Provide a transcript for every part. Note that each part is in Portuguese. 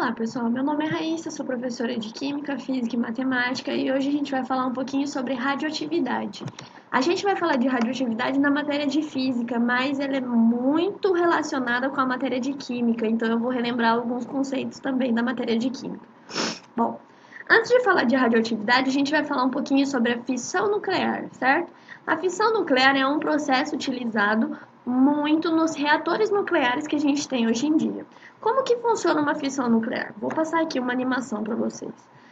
Olá, pessoal. Meu nome é Raíssa, sou professora de Química, Física e Matemática e hoje a gente vai falar um pouquinho sobre radioatividade. A gente vai falar de radioatividade na matéria de Física, mas ela é muito relacionada com a matéria de Química, então eu vou relembrar alguns conceitos também da matéria de Química. Bom, antes de falar de radioatividade, a gente vai falar um pouquinho sobre a fissão nuclear, certo? A fissão nuclear é um processo utilizado muito nos reatores nucleares que a gente tem hoje em dia. Como que funciona uma fissão nuclear? Vou passar aqui uma animação para vocês.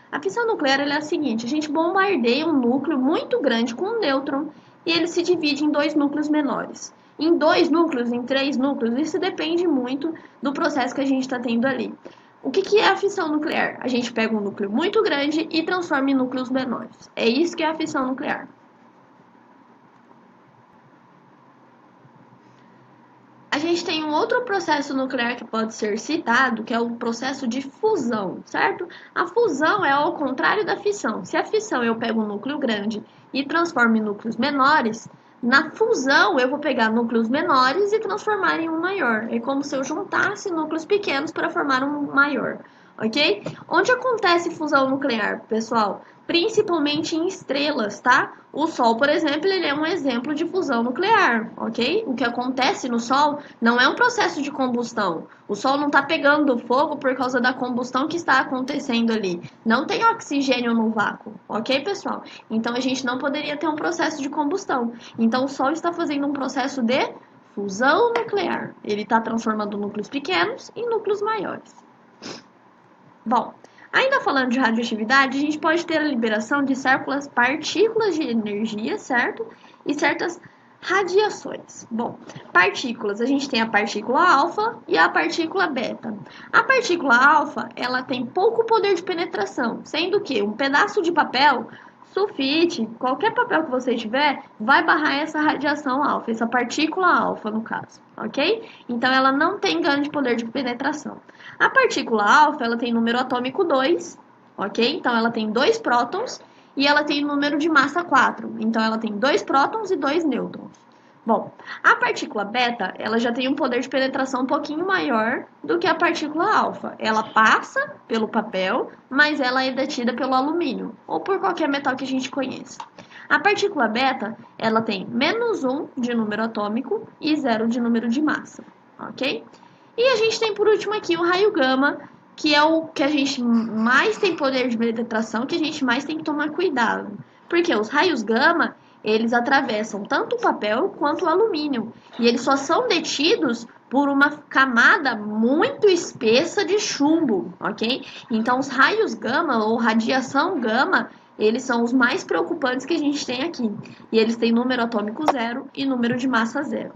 A fissão nuclear é a seguinte: a gente bombardeia um núcleo muito grande com um nêutron e ele se divide em dois núcleos menores. Em dois núcleos, em três núcleos, isso depende muito do processo que a gente está tendo ali. O que é a fissão nuclear? A gente pega um núcleo muito grande e transforma em núcleos menores. É isso que é a fissão nuclear. A gente tem um outro processo nuclear que pode ser citado, que é o processo de fusão, certo? A fusão é ao contrário da fissão. Se a fissão eu pego um núcleo grande e transformo em núcleos menores, na fusão eu vou pegar núcleos menores e transformar em um maior. É como se eu juntasse núcleos pequenos para formar um maior, ok? Onde acontece fusão nuclear, pessoal? Principalmente em estrelas, tá? O Sol, por exemplo, ele é um exemplo de fusão nuclear, ok? O que acontece no Sol não é um processo de combustão. O Sol não está pegando fogo por causa da combustão que está acontecendo ali. Não tem oxigênio no vácuo, ok, pessoal? Então a gente não poderia ter um processo de combustão. Então o Sol está fazendo um processo de fusão nuclear. Ele está transformando núcleos pequenos em núcleos maiores. Bom, ainda falando de radioatividade, a gente pode ter a liberação de certas partículas de energia, certo? E certas radiações. Bom, partículas, a gente tem a partícula alfa e a partícula beta. A partícula alfa, ela tem pouco poder de penetração, sendo que um pedaço de papel, sulfite, qualquer papel que você tiver, vai barrar essa radiação alfa, essa partícula alfa no caso, ok? Então ela não tem grande poder de penetração. A partícula alfa, ela tem número atômico 2, ok? Então ela tem 2 prótons e ela tem número de massa 4. Então ela tem 2 prótons e 2 nêutrons. Bom, a partícula beta, ela já tem um poder de penetração um pouquinho maior do que a partícula alfa. Ela passa pelo papel, mas ela é detida pelo alumínio, ou por qualquer metal que a gente conheça. A partícula beta, ela tem menos 1 de número atômico e 0 de número de massa, ok? E a gente tem por último aqui o raio gama, que é o que a gente mais tem poder de penetração, que a gente mais tem que tomar cuidado. Porque os raios gama, eles atravessam tanto o papel quanto o alumínio. E eles só são detidos por uma camada muito espessa de chumbo, ok? Então, os raios gama ou radiação gama, eles são os mais preocupantes que a gente tem aqui. E eles têm número atômico 0 e número de massa 0.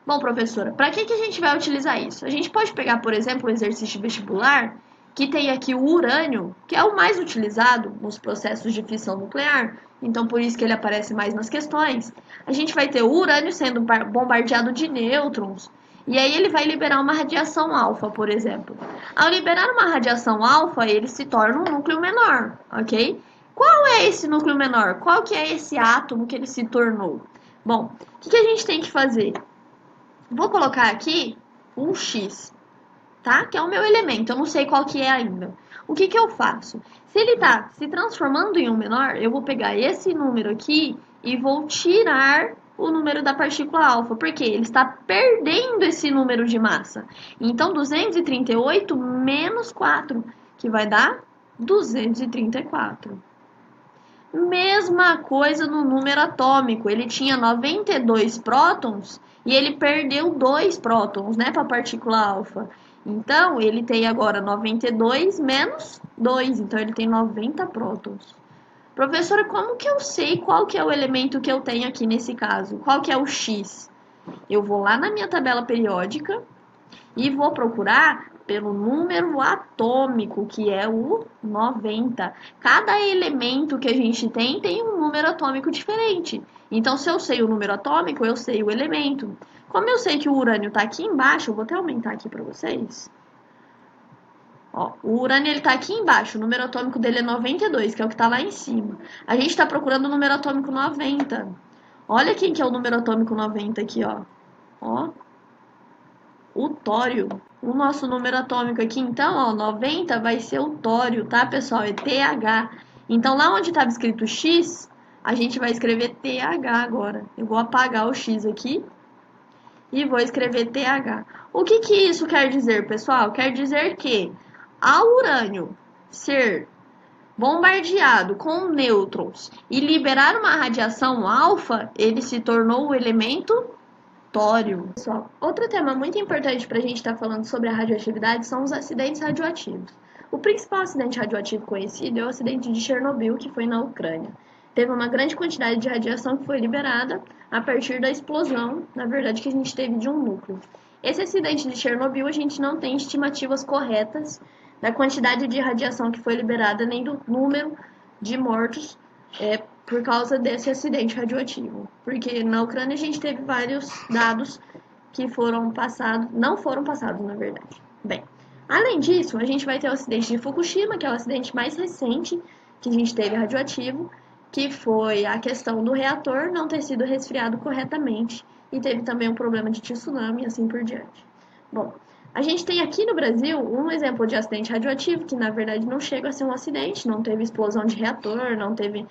Bom, professora, para que a gente vai utilizar isso? A gente pode pegar, por exemplo, um exercício vestibular, que tem aqui o urânio, que é o mais utilizado nos processos de fissão nuclear, então por isso que ele aparece mais nas questões. A gente vai ter o urânio sendo bombardeado de nêutrons, e aí ele vai liberar uma radiação alfa, por exemplo. Ao liberar uma radiação alfa, ele se torna um núcleo menor, ok? Qual é esse núcleo menor? Qual que é esse átomo que ele se tornou? Bom, o que a gente tem que fazer? Vou colocar aqui um X, tá? Que é o meu elemento, eu não sei qual que é ainda. O que eu faço? Se ele está se transformando em um menor, eu vou pegar esse número aqui e vou tirar o número da partícula alfa, porque ele está perdendo esse número de massa. Então, 238 menos 4, que vai dar 234. Mesma coisa no número atômico, ele tinha 92 prótons e ele perdeu 2 prótons, né, para a partícula alfa. Então, ele tem agora 92 menos 2, então ele tem 90 prótons. Professora, como que eu sei qual que é o elemento que eu tenho aqui nesse caso? Qual que é o X? Eu vou lá na minha tabela periódica e vou procurar pelo número atômico, que é o 90. Cada elemento que a gente tem um número atômico diferente. Então, se eu sei o número atômico, eu sei o elemento. Como eu sei que o urânio está aqui embaixo, eu vou até aumentar aqui para vocês. Ó, o urânio está aqui embaixo, o número atômico dele é 92, que é o que está lá em cima. A gente está procurando o número atômico 90. Olha quem que é o número atômico 90 aqui, ó. Ó. o tório. O nosso número atômico aqui, então, ó, 90 vai ser o tório, tá, pessoal? É TH. Então, lá onde estava escrito X, a gente vai escrever TH agora. Eu vou apagar o X aqui e vou escrever TH. O que que isso quer dizer, pessoal? Quer dizer que ao urânio ser bombardeado com nêutrons e liberar uma radiação alfa, ele se tornou o elemento tório. Pessoal, outro tema muito importante para a gente estar falando sobre a radioatividade são os acidentes radioativos. O principal acidente radioativo conhecido é o acidente de Chernobyl, que foi na Ucrânia. Teve uma grande quantidade de radiação que foi liberada a partir da explosão, na verdade, que a gente teve de um núcleo. Esse acidente de Chernobyl, a gente não tem estimativas corretas da quantidade de radiação que foi liberada, nem do número de mortos por causa desse acidente radioativo. Porque na Ucrânia a gente teve vários dados que foram passados, não foram passados, na verdade. Bem, além disso, a gente vai ter o acidente de Fukushima, que é o acidente mais recente que a gente teve radioativo, que foi a questão do reator não ter sido resfriado corretamente e teve também um problema de tsunami e assim por diante. Bom, a gente tem aqui no Brasil um exemplo de acidente radioativo, que na verdade não chega a ser um acidente, não teve explosão de reator, não teve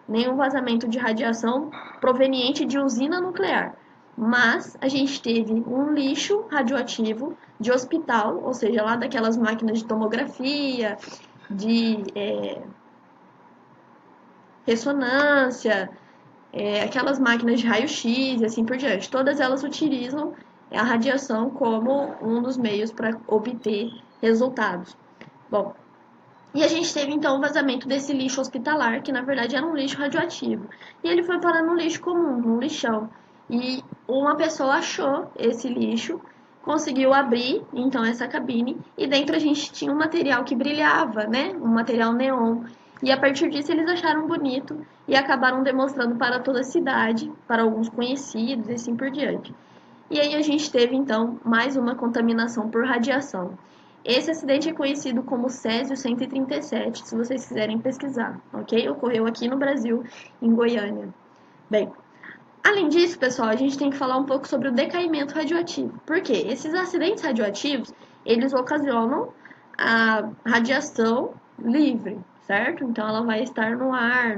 nenhum vazamento de radiação proveniente de usina nuclear. Mas a gente teve um lixo radioativo de hospital, ou seja, lá daquelas máquinas de tomografia, de ressonância, aquelas máquinas de raio-x e assim por diante. Todas elas utilizam a radiação como um dos meios para obter resultados. Bom, e a gente teve então o vazamento desse lixo hospitalar, que na verdade era um lixo radioativo. E ele foi parar num lixo comum, num lixão. E uma pessoa achou esse lixo, conseguiu abrir então essa cabine, e dentro a gente tinha um material que brilhava, né? Um material neon. E a partir disso eles acharam bonito e acabaram demonstrando para toda a cidade, para alguns conhecidos e assim por diante. E aí a gente teve então mais uma contaminação por radiação. Esse acidente é conhecido como Césio 137, se vocês quiserem pesquisar, ok? Ocorreu aqui no Brasil, em Goiânia. Bem, além disso, pessoal, a gente tem que falar um pouco sobre o decaimento radioativo. Por quê? Esses acidentes radioativos, eles ocasionam a radiação livre, certo? Então ela vai estar no ar,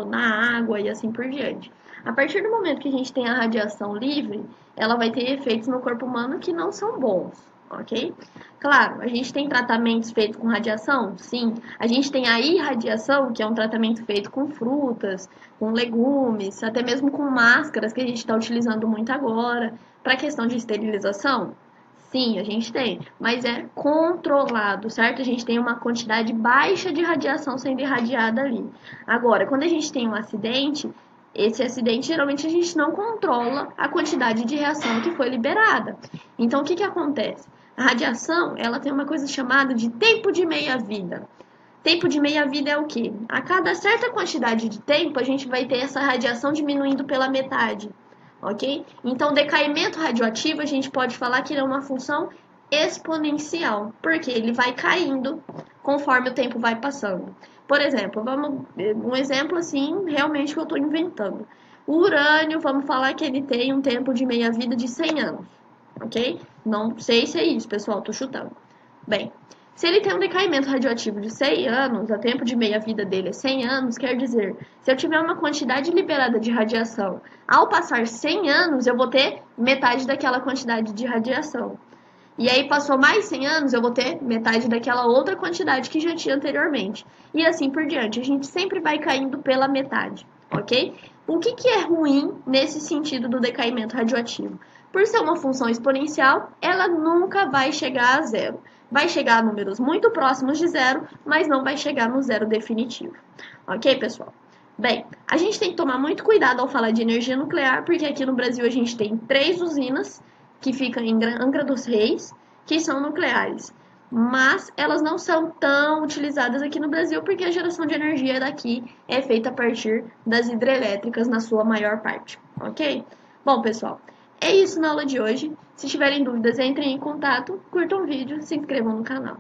na água e assim por diante. A partir do momento que a gente tem a radiação livre, ela vai ter efeitos no corpo humano que não são bons, ok? Claro, a gente tem tratamentos feitos com radiação? Sim. A gente tem a irradiação, que é um tratamento feito com frutas, com legumes, até mesmo com máscaras que a gente está utilizando muito agora. Para a questão de esterilização? Sim, a gente tem, mas é controlado, certo? A gente tem uma quantidade baixa de radiação sendo irradiada ali. Agora, quando a gente tem um acidente, esse acidente geralmente a gente não controla a quantidade de reação que foi liberada. Então, o que que acontece? A radiação, ela tem uma coisa chamada de tempo de meia-vida. Tempo de meia-vida é o quê? A cada certa quantidade de tempo, a gente vai ter essa radiação diminuindo pela metade, ok? Então, decaimento radioativo, a gente pode falar que ele é uma função exponencial, porque ele vai caindo conforme o tempo vai passando. Por exemplo, um exemplo assim, realmente que eu estou inventando. O urânio, vamos falar que ele tem um tempo de meia-vida de 100 anos, ok? Não sei se é isso, pessoal, tô chutando. Bem, se ele tem um decaimento radioativo de 100 anos, o tempo de meia-vida dele é 100 anos, quer dizer, se eu tiver uma quantidade liberada de radiação, ao passar 100 anos, eu vou ter metade daquela quantidade de radiação. E aí passou mais 100 anos, eu vou ter metade daquela outra quantidade que já tinha anteriormente. E assim por diante, a gente sempre vai caindo pela metade, ok? O que que é ruim nesse sentido do decaimento radioativo? Por ser uma função exponencial, ela nunca vai chegar a zero. Vai chegar a números muito próximos de zero, mas não vai chegar no zero definitivo. Ok, pessoal? Bem, a gente tem que tomar muito cuidado ao falar de energia nuclear, porque aqui no Brasil a gente tem 3 usinas que ficam em Angra dos Reis, que são nucleares. Mas elas não são tão utilizadas aqui no Brasil, porque a geração de energia daqui é feita a partir das hidrelétricas, na sua maior parte, ok? Bom, pessoal, é isso na aula de hoje. Se tiverem dúvidas, entrem em contato, curtam o vídeo, se inscrevam no canal.